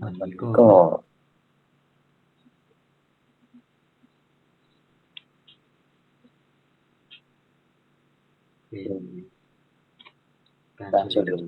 วันนี้ก็เป็นการเฉลิม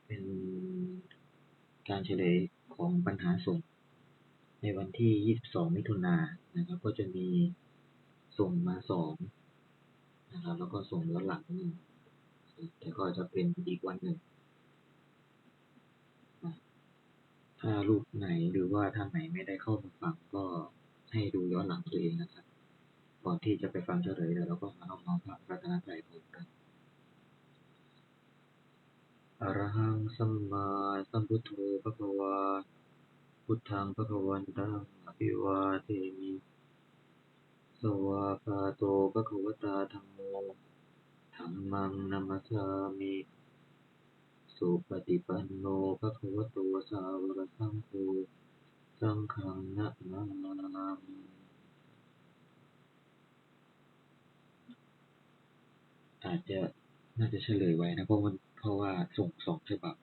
เป็นการเฉลยของปัญหาส่งในวันที่22มิถุนายนนะครับก็จะมีส่งมา2นะครับแล้วก็ส่งย้อนหลัง1แต่ก็จะเป็นอีกวันหนึ่งถ้ารูปไหนหรือว่าท่านไหนไม่ได้เข้ามาฟังก็ให้ดูย้อนหลังตัวเองนะครับก่อนที่จะไปฟังเฉลยแล้วก็มาน้อมพระรัตนตรัยพร้อมกันอะระหังสัมมาสัมพุทโธภะคะวาพุทธังภะคะวันตังอภิวาเทมิสวากขาโตภะคะวตาธัมโมธัมมังนัมมัสสามิสุปฏิปันโนภะคะวะโตสาวกสังโฆสังฆังนะมามิน่าจะเฉลยไว้นะเพราะว่าส่ง2ฉบับ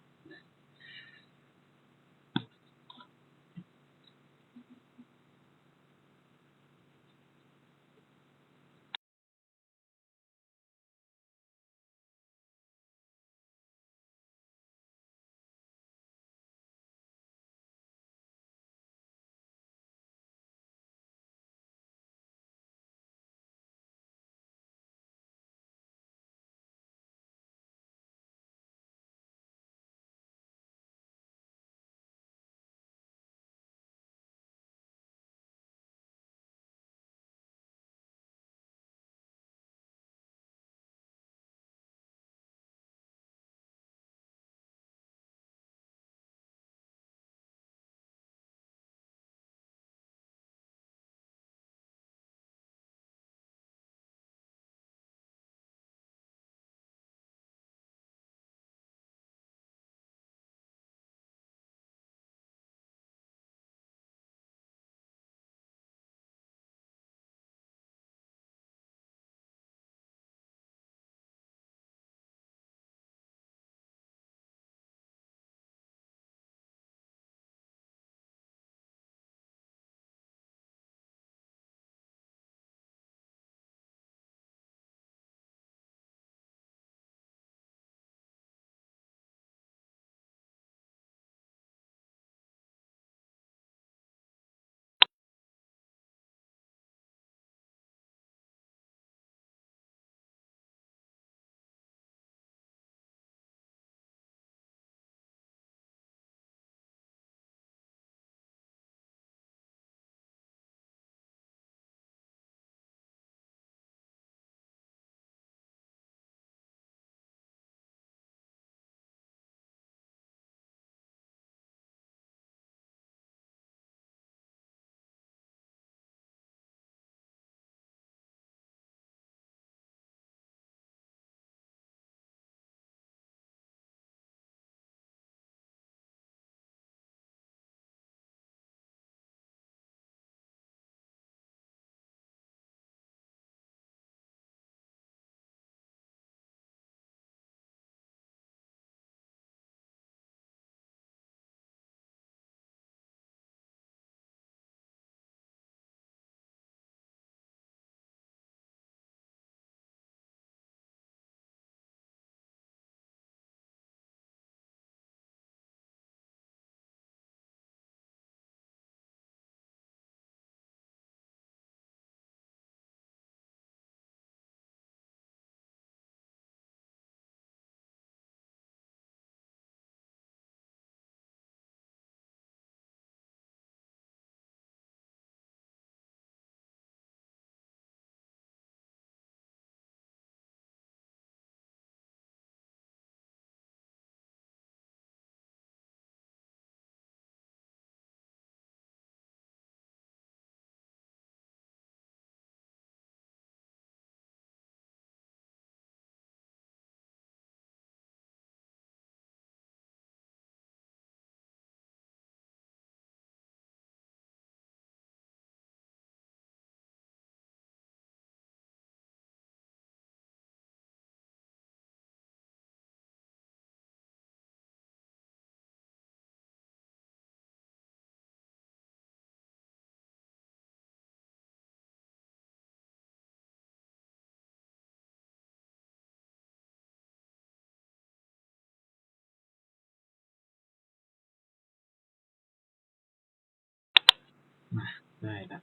มาได้ละ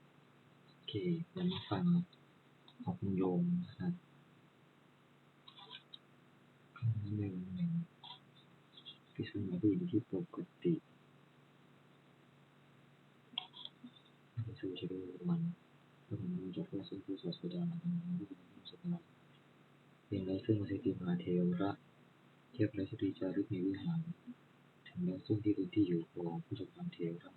โอเคเดี๋ยวมาฟังของคุณโยมนะครับ1พิจารณาดูที่ปกติในสู่ชีวิตวันต้องรู้จักว่าสิ่งที่ศาสดาที่เป็นศาสนาเพียงแล้วซึ่งสถิติมหาเทวระเทียบและสติจารึกในวิหารถึงแล้วซึ่งที่เป็นที่อยู่ของผู้จัดการเทวระ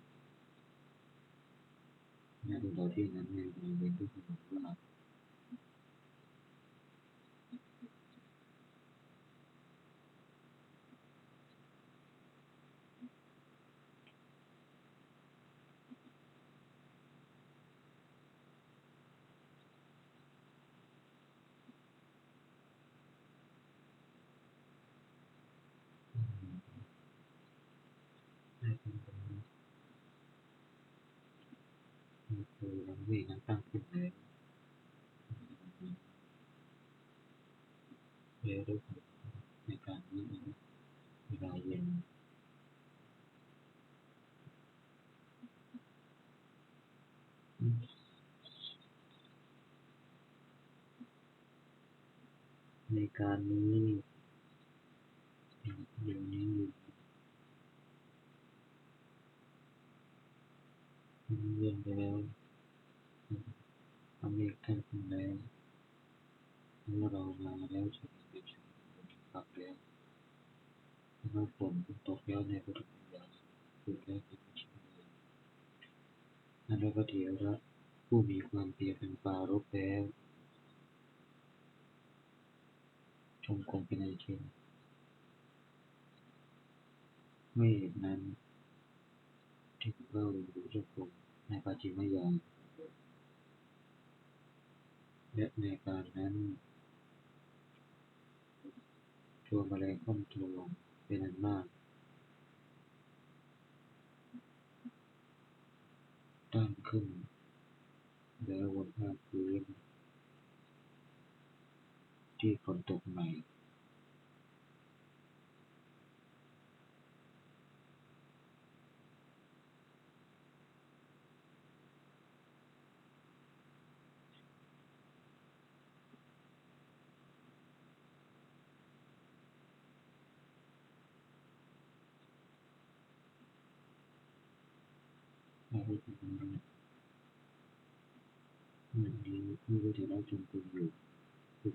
ณดวงดาวที่นั้นในบริเวณที่คุณบอกว่าคือรังเวนั้นตั้งขึ้นแล้วด้วยผลในการนี้เวลาเย็นในการนี้เดี๋ยวนี้เย็นไปแล้วอเมริกันขึ้นแล้วเมื่อเรามาแล้วจะเป็นช่วงปรับแล้วเมื่อฝนตกแล้วในปฐมยามสุดแล้วเป็นช่วงนั้นแล้วก็เถียวระผู้มีความเพียรเป็นปารบแล้วชมคงเป็นอาชีพไม่เห็นนั้นที่เราอยู่เจ้าของในปัจจิมยามและในการนั้นตัวแมลงค่อมตัวเป็นอันมากตั้งขึ้นแล้วบนภาคพื้นที่ฝนตกใหม่ไม่รู้จะทำอะไรวันนี้ไม่รู้จะเล่าจงกรมอยู่คือ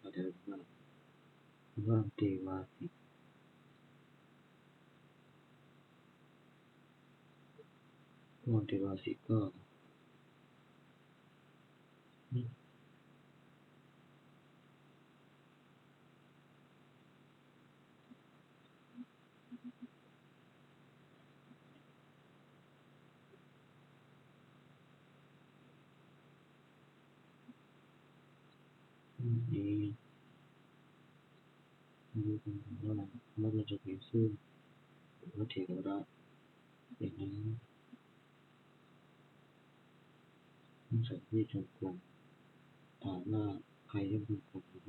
ประเดิมว่าเทวาสิวันเทวาสิก็นี้ไม่รู้จะทำว่าเราจะไปสู้พระเถระอย่างนั้นทั้งสองที่จงกรมถามว่าใครยังเป็นคนที่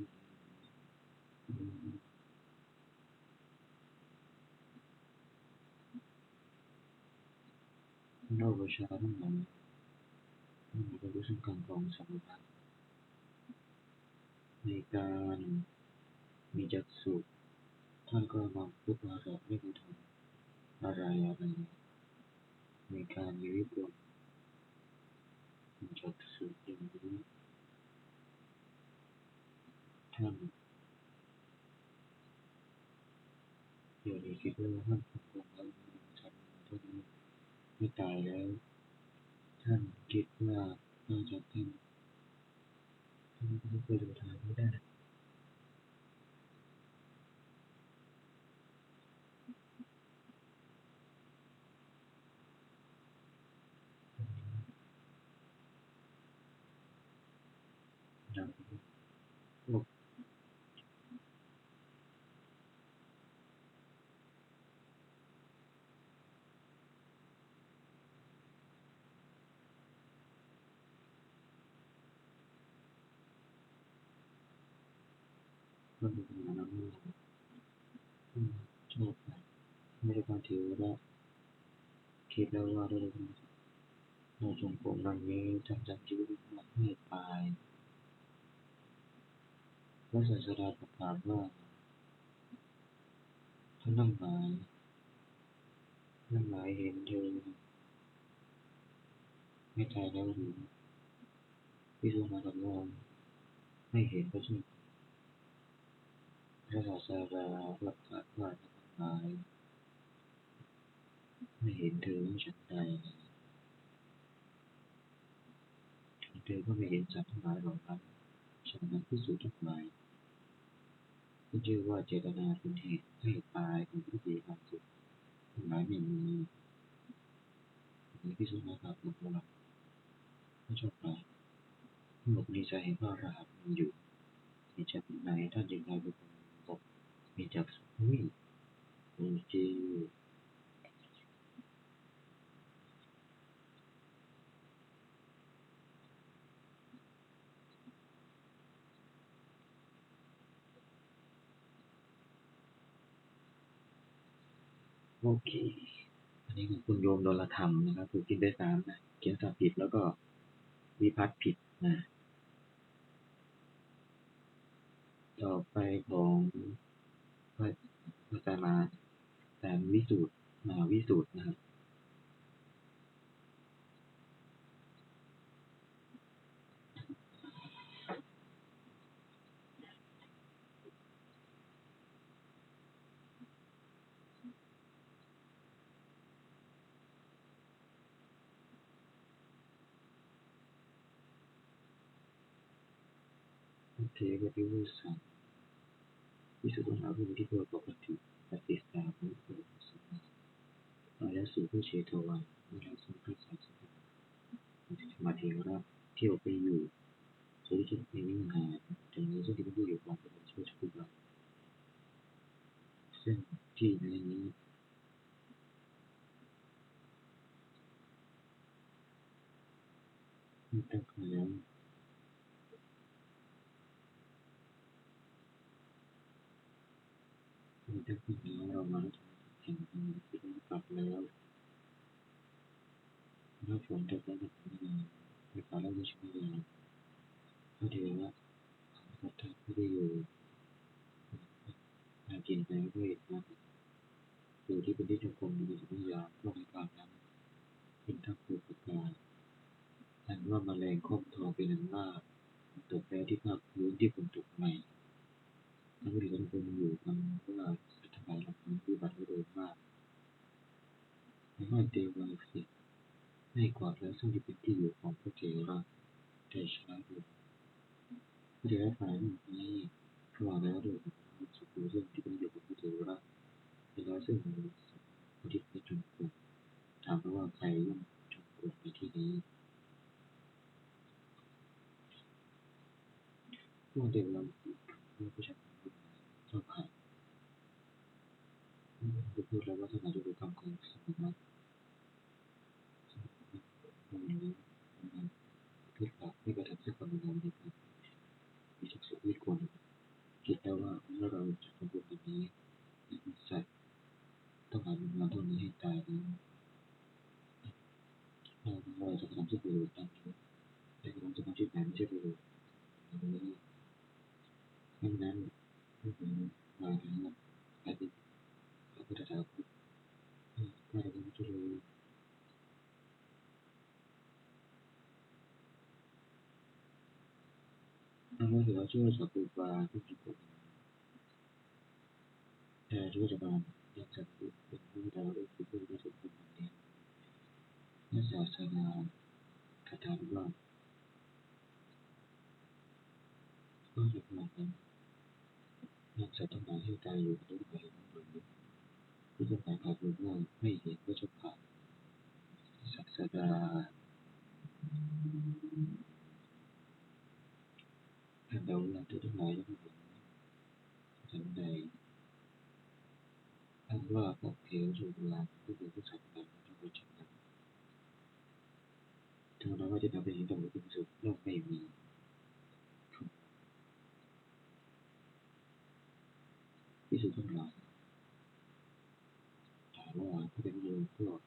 เราประชาทั้งหลายมีความรู้สึกการกองสมบัติในการมีจักษุท่านก็นำพุทธาระไม่ได้ทำอะไรในการมีวิปลมีจักษุอย่างนี้ท่านเดี๋ยวนี้คิดว่าท่านคงแล้วทำท่านไม่ตายแล้วท่านคิดว่าน่าจะท่านไม่เคยดูทางไม่ได้ดังพวกคนอื่นนั้นชอบไม่ได้การถือว่าคิดแล้วว่าได้ เราจงกรมดังนี้จำชีวิตให้ตายพระศาสดาประกาศว่าท่านทั้งหลายเห็นเธอไม่ตายแล้วหรือพิจารณากับว่าไม่เห็นพระเจ้าพระศาสดาประกาศว่าท่านทั้งหลายไม่เห็นเธอฉันใดเธอก็ไม่เห็นสัตว์ทั้งหลายเหล่านั้นฉะนั้นภิกษุทั้งหลายที่ชื่อว่าเจตนาเป็นเหตุให้ตายของพิธีการสุดทั้งหลายไม่มีนี้ภิกษุทั้งหลายบอกว่าพระเจ้าค่ะทั้งหมดนี้จะเห็นว่าอรหันต์มีอยู่เหตุจากไหนท่านจึงกลายเป็นคนตกมีจากอุ้ยโอเคโอเคอันนี้คือคุณโยมโดลธรรมนะครับถูกกินได้สามนะเขียนสับผิดแล้วก็วิพัฒน์ผิดนะต่อไปของพระอาจารย์มาแต่วิสูตรวิสูตรนะครับโอเคก็ที่ว่าสามวิสุทธิมหาภูมิที่เพื่อปกติปฏิสาของพระพุทธศาสนาและสู่ผู้เชตวันและสมพระศาสนามาเทระเที่ยวไปอยู่โดยที่ไม่มีงานแต่นี้ซึ่งเป็นผู้อยู่ของพระช่วยทุกวันซึ่งที่ในนี้มีตั้งแล้วมีตั้งแล้วเรามาแข่งกันที่ต้องกลับแล้วแล้วฝนตกแล้วก็ไม่นานในการเล่าวิชาการพระเถระสัทธาไม่ได้อยู่มากินไปด้วยนะอยู่ที่เป็นที่จงกรมในสัญญาก็ในการนั้นเป็นทั้งผู้ประกาศอันว่าแมลงครอบทองเป็นอันมากตกแล้วที่ภาคพื้นที่ฝนตกใหม่ทั้งที่จงกรมอยู่กันว่าสัทธาเหล่านั้นวิบัติโดยมากในห้อยเทวาสิให้กวาดแล้วซึ่งที่เป็นที่อยู่ของพระเถระแต่ชนะอยู่พระเถระฝ่ายนี้กล่าวแล้วโดยสุขุซึ่งที่เป็นอยู่ของพระเถระเวลาซึ่งอุทิศในจงกรมถามว่าใครย่อมจงกรมในที่นี้เมื่อเด็กเราเมื่อผู้ชายเจ้าค่ะได้พูดแล้วว่าถ้าเราจะดูกรรมของสมณะมันนี้มันพูดหลักไม่กระทำซึ่งความงามในการมีจักษุวิกลคิดแล้วว่าเมื่อเราจะทำบุญแบบนี้สัตว์ต้องหาบุญมาเท่านี้ให้ตายนั้นเราจะทำซึ่งประโยชน์นั้นแต่เราจะทำที่ไหนไม่ใช่ประโยชน์นี้ดังนั้นมาแล้วอาจจะพระพุทธเจ้าก็ได้บรรลุอันว่าเราช่วยสัพพุปาทุกคน แต่รัฐบาลยังจัดเป็นผู้ดาวด้วยผู้ผู้ประสบผลนี้นักศาสนาคาถาว่าก็จะมาเป็นนักสัตว์ทั้งหลายให้ตายอยู่ด้วยไปทั้งหมดผู้ทั้งหลายกล่าวว่าไม่เห็นว่าจะผ่านศาสดาท่านเดาว่าเธอทั้งหลายยังไม่เห็นฉันใดท่านว่าพวกเทวสุราผู้เป็นผู้สัตว์นั้นทั้งหมดฉันนั้นถึงแม้ว่าจะทำเป็นเห็นต่างเป็นสุขย่อมไม่มีที่สุดทั้งหลายถามว่าผู้เป็นโยมพวก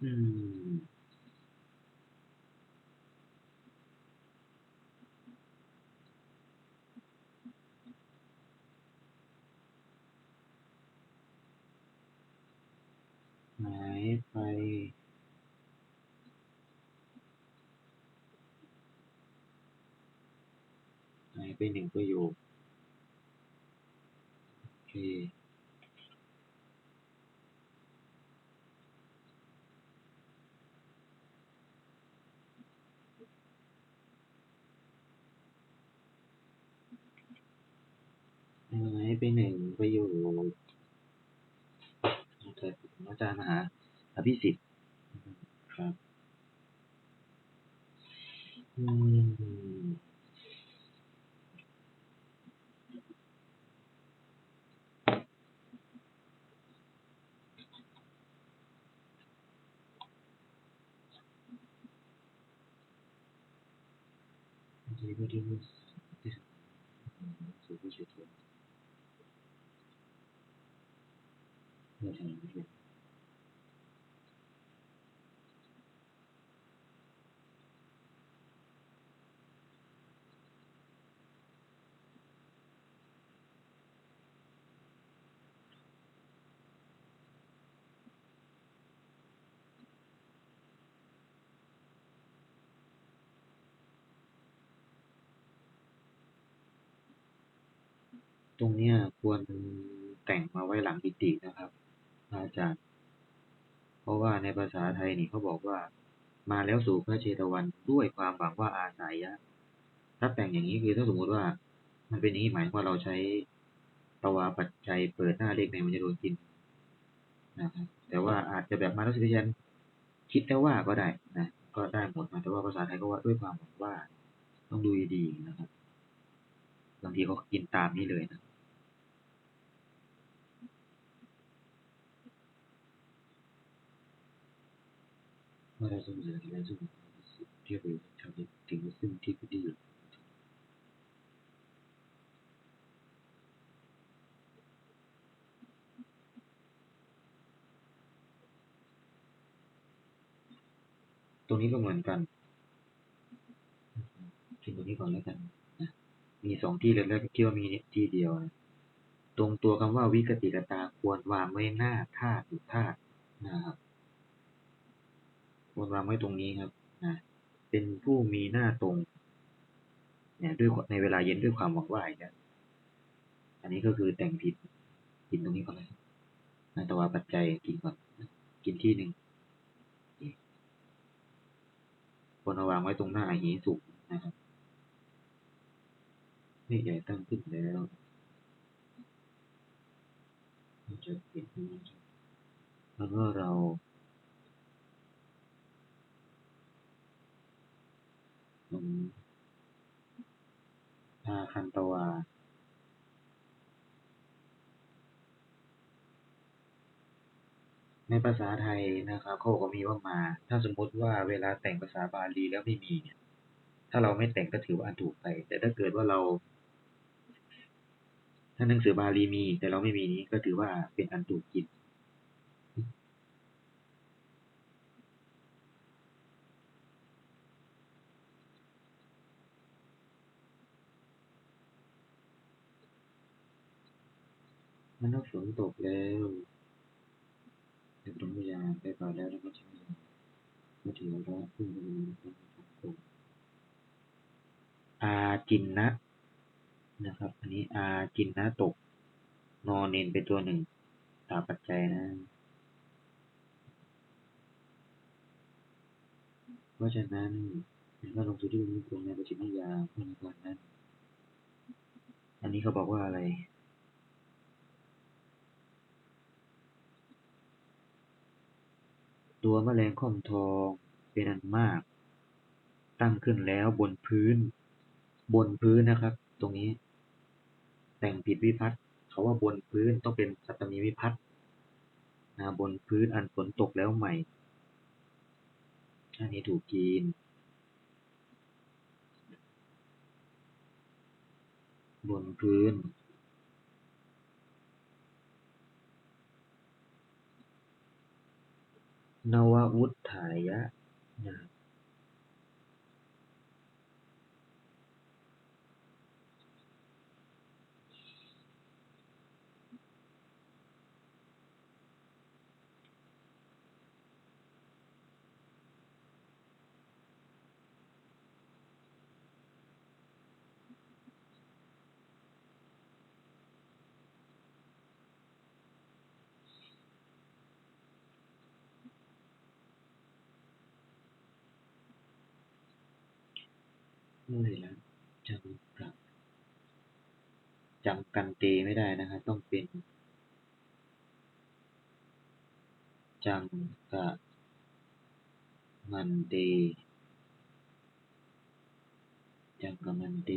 อืมหายไปหนึ่งประโยคโอเคหายไปหนึ่งประโยคเกิดอาจารย์มหาอภิสิทธิ์ครับอืมที่พูดที่สุภาษิตเนี่ยตรงเนี้ยควรแต่งมาไว้หลังปิตินะครับอาจารย์เพราะว่าในภาษาไทยนี่เขาบอกว่ามาแล้วสู่พระเชตวันด้วยความหวังว่าอาศัยะถ้าแต่งอย่างนี้คือถ้าสมมุติว่ามันเป็นอย่างนี้หมายว่าเราใช้ตวาปัจจัยเปิดหน้าเลขในมันจะโดนกินนะครับแต่ว่าอาจจะแบบมาแล้วสิฉันคิดแล้วว่าก็ได้นะก็ได้หมดนะแต่ว่าภาษาไทยก็ว่าด้วยความหวังว่าต้องดูดีๆนะครับบางทีเขากินตามนี้เลยนะเมื่อเราสงสัยอะไรซึ่งที่เราทำถึงซึ่งที่พอดีตรงนี้ก็เหมือนกันกินตรงนี้ก่อนแล้วกันนะมีสองที่เลยแล้วคิดว่ามีที่เดียวนะตรงตัวคำว่าวิกติกตาควรวางไว้หน้าธาตุหรือธาตุนะครับควรวางไว้ตรงนี้ครับนะเป็นผู้มีหน้าตรงเนี่ยด้วยในเวลาเย็นด้วยความหวังว่าอีกแล้วอันนี้ก็คือแต่งผิดกินตรงนี้ก่อนเลยนะแต่ว่าปัจจัยกินก่อนกินที่หนึ่งควรเอาวางไว้ตรงหน้าหีสุกนะครับให้ใหญ่ตั้งขึ้นแล้วจะเห็นแล้วก็เราตรงอาคันตวา ในภาษาไทยนะครับเขาบอกว่ามีว่ามาถ้าสมมติว่าเวลาแต่งภาษาบาลีแล้วไม่มีเนี่ยถ้าเราไม่แต่งก็ถือว่าอันถูกไปแต่ถ้าเกิดว่าเราถ้าหนังสือบาลีมีแต่เราไม่มีนี้ก็ถือว่าเป็นอันถูกกินมันต้องฝนตกแล้วเด็กตรงยามไปก่อนแล้วแล้วก็ใช้ก็ถือว่าขึ้นไปตกอาจินนะนะครับอันนี้อาจินนะตกนอนเนนเป็นตัวหนึ่งตามปัจจัยนะเพราะฉะนั้นก็ลงสู่ที่มีตรงในปัจจิมยาเพื่อนกันนั้นอันนี้เขาบอกว่าอะไร ตัวแมลงค่อมทองเป็นอันมากตั้งขึ้นแล้วบนพื้นนะครับตรงนี้แต่งผิดวิภัตต์เขาว่าบนพื้นต้องเป็นสัตตมีวิภัตต์นะบนพื้นอันฝนตกแล้วใหม่อันนี้ถูกกินบนพื้น นววุฒายะนะครับเมื่อยแล้วจำกับจำกันเตไม่ได้นะครับต้องเป็นจังกะมันเตจังกะมันเต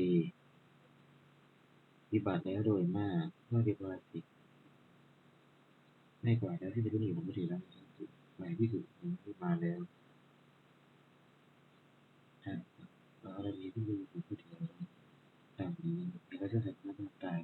วิบัติแล้วโดยมากเมื่อวิบัติไม่กว่าแล้วที่จะรู้หนีของพระเถระหมายที่สุดของที่มาแล้วนะบารมีที่มีของพระเถระต่างนี้มีลักษณะหน้าตา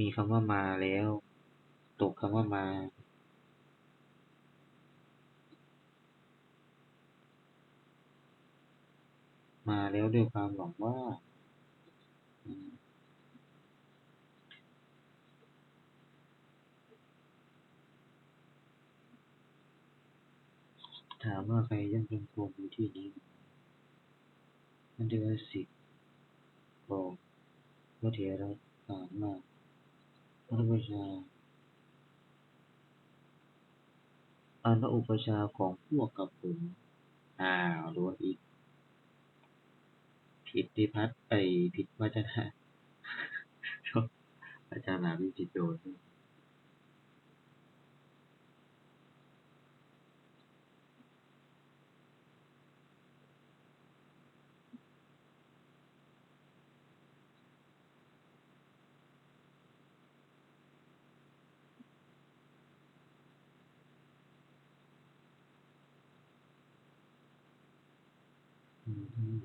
มีคำว่ามาแล้วตกคำว่ามาแล้วด้วยความหวังว่าถามว่าใครยังจงกรมอยู่ที่นี้มันเรียกว่าสิทธิ์บอกพระเถระถามว่าพระอุปชฌาย์อันพระอุปชฌาย์ของพวกกับผมโดนอีกผิดที่พัดไปผิดวจนะอาจารย์หาวิจิตรโดนทั้งห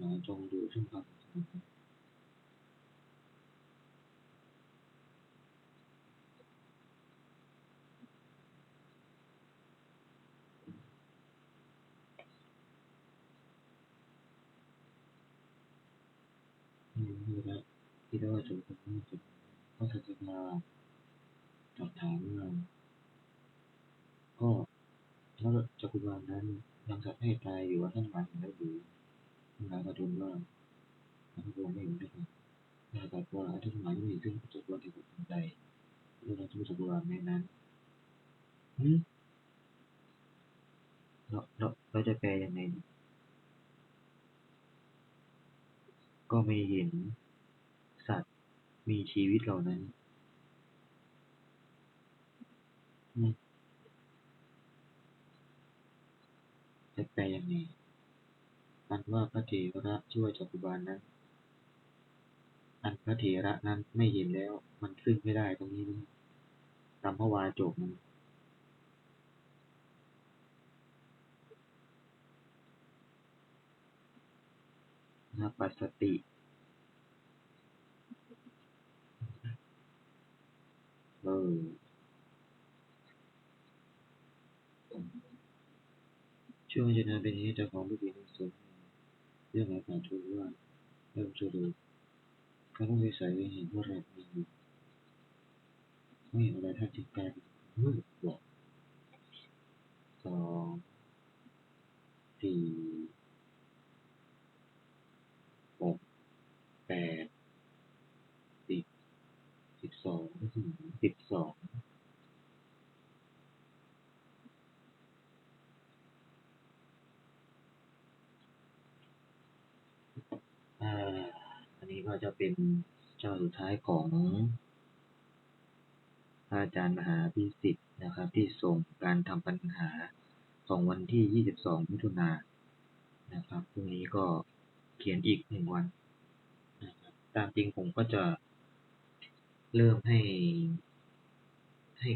ลายจงดูซึ่งความสงบนี่แหละที่เรียกว่าจงกรมนี่สุดพระศาสดาตรัสถามว่าก็แล้วจักรวาลนั้นยังสัตว์ให้ตายอยู่ว่าท่านหมายเห็นแล้วหรือท่านหมายกระทูลว่าท่านพระองค์ไม่เห็นด้วยกันพระตรัสว่าท่านหมายไม่เห็นซึ่งจักรวาลที่บุคคลใดเรื่องทุกจักรวาลในนั้นเราจะแปลยังไงก็ไม่เห็นสัตว์มีชีวิตเหล่านั้นจะแปลยังไงอันว่าพระเถระช่วยจักรวาลนั้นอันพระเถระนั้นไม่เห็นแล้วมันซึ่งไม่ได้ตรงนี้นะสัมภวาจบนะปัสสติเออช่วงเจนาเป็นเหตุของผู้ดีทั้งสองเรื่องอาการทูลว่าเริ่มจะดูเขาต้องวิสัยเห็นว่าเรามีอยู่ไม่เห็นอะไรท่านจึงกลายเป็นมืดบอดสองสี่หกแปดสิบ1212อ่าอันนี้ก็จะเป็นเจ้าสุดท้ายของอาจารย์มหาพิสิทธิ์นะครับที่ส่งการทำปัญหาของวันที่22มิถุนายนนะครับพรุ่งนี้ก็เขียนอีก1 วันนะครับ ตามจริงผมก็จะเริ่มให้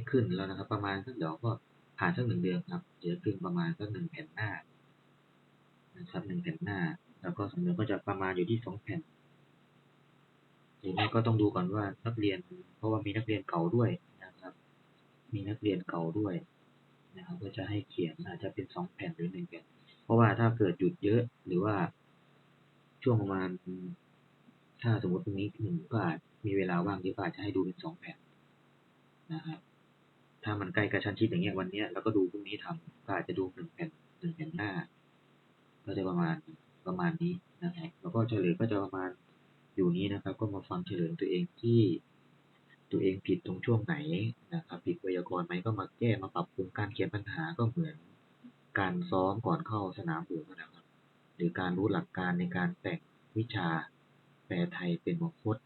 ขึ้นแล้วนะครับประมาณสักเดี๋ยวก็ผ่านสัก1 เดือนครับเดี๋ยวขึ้นประมาณสัก1 แผ่นหน้านะครับ1 แผ่นหน้าแล้วก็2 เดือนก็จะประมาณอยู่ที่2 แผ่นหรือไม่ก็ต้องดูก่อนว่านักเรียนเพราะว่ามีนักเรียนเก่าด้วยนะครับมีนักเรียนเก่าด้วยนะครับก็จะให้เขียนอาจจะเป็น2 แผ่นหรือ1 แผ่นเพราะว่าถ้าเกิดหยุดเยอะหรือว่าช่วงประมาณถ้าสมมติตรงนี้ก็อาจมีเวลาว่างเยอะก็อาจจะให้ดูเป็น2 แผ่นนะครับถ้ามันใกล้กระชั้นชิดอย่างเงี้ยวันนี้เราก็ดูพรุ่งนี้ทำก็อาจจะดู1 แผ่น1 แผ่นหน้าก็จะประมาณนี้นะครับแล้วก็เฉลยก็จะประมาณอยู่นี้นะครับก็มาฟังเฉลยตัวเองที่ตัวเองผิดตรงช่วงไหนนะครับผิดไวยากรณ์ไหมก็มาแก้มาปรับปรุงการเขียนปัญหาก็เหมือนการซ้อมก่อนเข้าสนามหลวงนะครับหรือการรู้หลักการในการแต่งวิชาแปลไทยเป็นมคต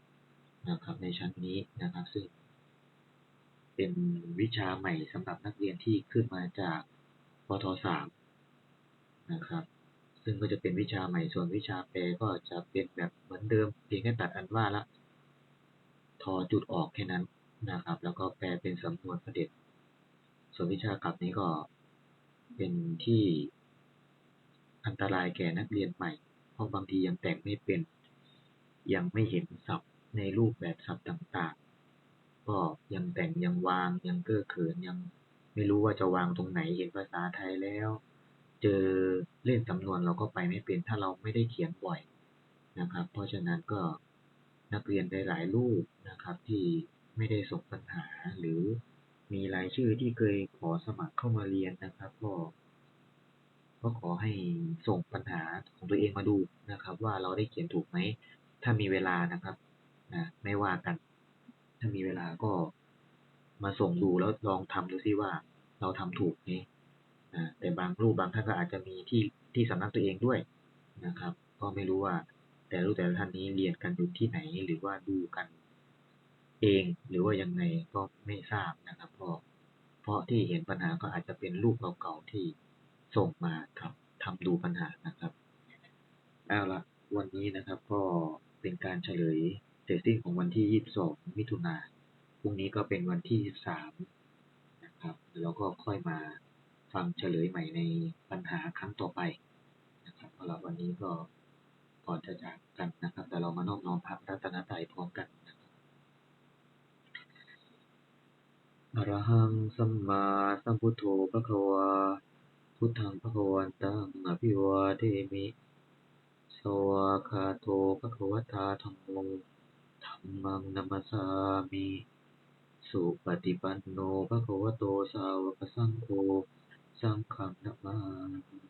นะครับในชั้นนี้นะครับซึ่งเป็นวิชาใหม่สำหรับนักเรียนที่ขึ้นมาจากปท3นะครับซึ่งก็จะเป็นวิชาใหม่ส่วนวิชาแปลก็จะเป็นแบบเหมือนเดิมเพียงแค่ตัดอันว่าละทอจุดออกแค่นั้นนะครับแล้วก็แปลเป็นสำนวนประเด็นส่วนวิชากลับนี้ก็เป็นที่อันตรายแก่นักเรียนใหม่เพราะบางทียังแต่งไม่เป็นยังไม่เห็นศัพท์ในรูปแบบศัพท์ต่างๆก็ยังแต่งยังวางยังเก้อเขินยังไม่รู้ว่าจะวางตรงไหนเห็นภาษาไทยแล้วเจอเล่นสำนวนเราก็ไปไม่เป็นถ้าเราไม่ได้เขียนบ่อยนะครับเพราะฉะนั้นก็นักเรียนหลายๆรูปนะครับที่ไม่ได้ส่งปัญหาหรือมีรายชื่อที่เคยขอสมัครเข้ามาเรียนนะครับก็ขอให้ส่งปัญหาของตัวเองมาดูนะครับว่าเราได้เขียนถูกไหมถ้ามีเวลานะครับไม่ว่ากันถ้ามีเวลาก็มาส่งดูแล้วลองทำดูซิว่าเราทำถูกไหมแต่บางรูปบางท่านก็อาจจะมีที่สำนักตัวเองด้วยนะครับก็ไม่รู้ว่าแต่ละท่านนี้เรียนกันอยู่ที่ไหนหรือว่าดูกันเองหรือว่ายังไงก็ไม่ทราบนะครับเพราะที่เห็นปัญหาก็อาจจะเป็นรูปเก่าๆที่ส่งมาครับทำดูปัญหานะครับเอาละวันนี้นะครับก็เป็นการเฉลยเสร็จสิ้นของวันที่22มิถุนายนพรุ่งนี้ก็เป็นวันที่13นะครับแล้วก็ค่อยมาฟังเฉลยใหม่ในปัญหาครั้งต่อไปนะครับสำหรับวันนี้ก็ก่อนจะจากกันนะครับแต่เรามานอบน้อมพระรัตนตรัยพร้อมกันนะครับอรหังสัมมาสัมพุทโธภะคะวาพุทธังภะคะวันตังอภิวาเทมิสวากขาโตภะคะวตาธัมโมธัมมังนัมมัสสามิสุปฏิปันโนภะคะวะโตสาวกสังโฆสังฆังนะมามิ